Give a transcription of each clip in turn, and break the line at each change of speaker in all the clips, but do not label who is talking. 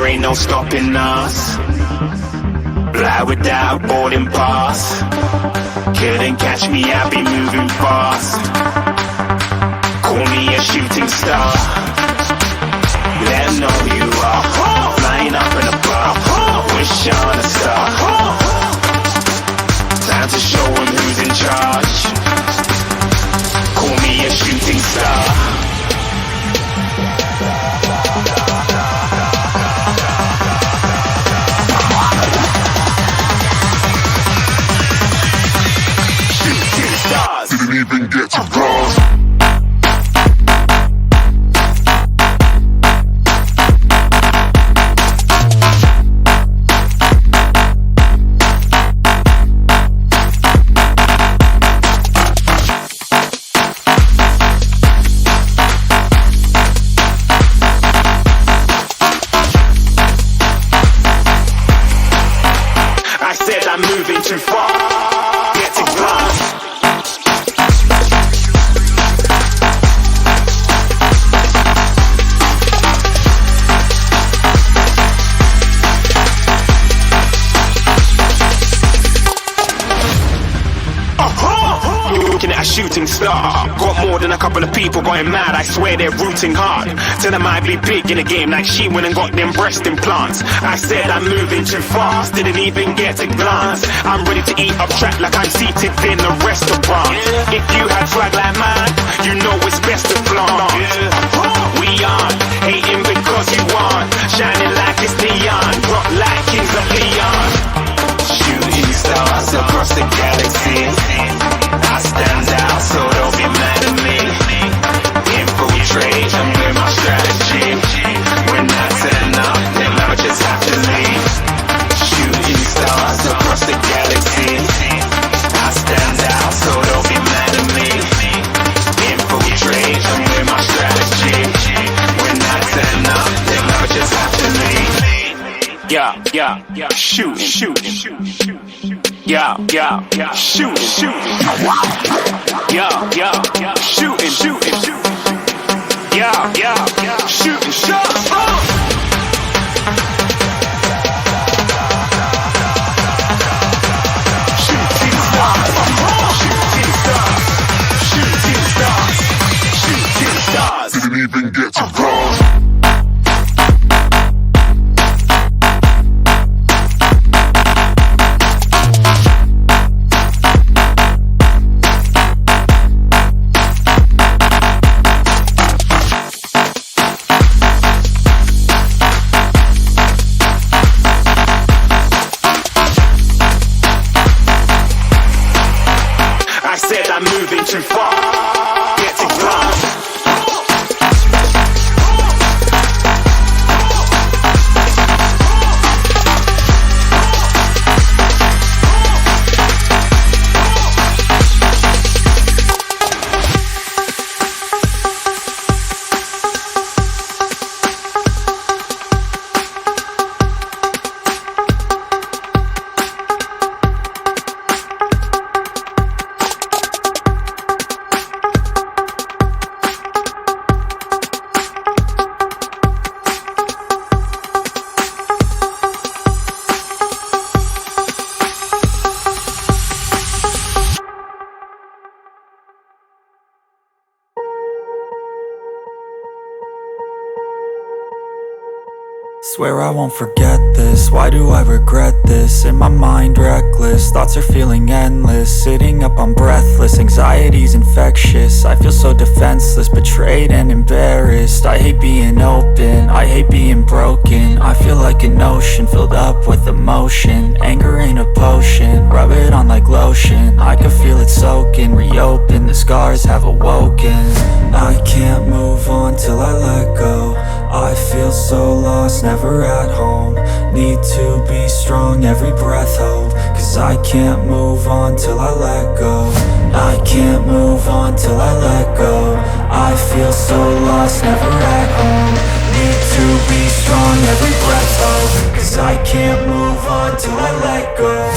ain't no stopping us. Fly without a boarding pass. Couldn't catch me, I be moving fast. Call me a shooting star. Let 'em know who you are. Flying up in a bar. Wish on a star. Time to show 'em who's in charge. Call me a shooting star. Didn't even get to cross. I said I'm moving too far. Get to glass. Looking at a shooting star. Got more than a couple of people going mad. I swear they're rooting hard. Tell them I be big in the game like she went and got them breast implants. I said I'm moving too fast. Didn't even get a glance. I'm ready to eat up track like I'm seated in a restaurant. If you had swag like mine, you know it's best to flaunt. We aren't hating because you aren't. Shining like it's neon. Rock like kings of Leon. Shooting stars across the galaxy. I stand out, so don't be mad at me. Infiltrate, I'm with my strategy. When I turn up, then I just have to leave. Shooting stars across the galaxy. I stand out, so don't be mad at me. Infiltrate, I'm with my strategy. When I turn up, then I just have to leave. Yeah, shooting. Yeah, shooting. Yeah, shooting. Yeah, shooting shots. Shooting stars. Didn't even get to cross. I'm moving too far. Get to glass.
Swear I won't forget this, why do I regret this? In my mind reckless, thoughts are feeling endless. Sitting up, I'm breathless, anxiety's infectious. I feel so defenseless, betrayed and embarrassed. I hate being open, I hate being broken. I feel like an ocean, filled up with emotion. Anger ain't a potion, rub it on like lotion. I can feel it soaking, reopen, the scars have awoken. I can't move on till I let go. I feel so lost, never at home. Need to be strong, every breath hope. Cause I can't move on till I let go. I can't move on till I let go. I feel so lost, never at home. Need to be strong, every breath hope. Cause I can't move on till I let go.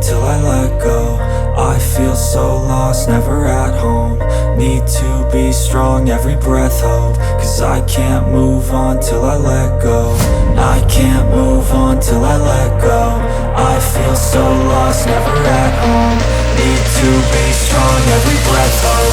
till I let go. I feel so lost, never at home. Need to be strong, every breath hope. Cause I can't move on till I let go. I can't move on till I let go. I feel so lost, never at home. Need to be strong, every breath hope.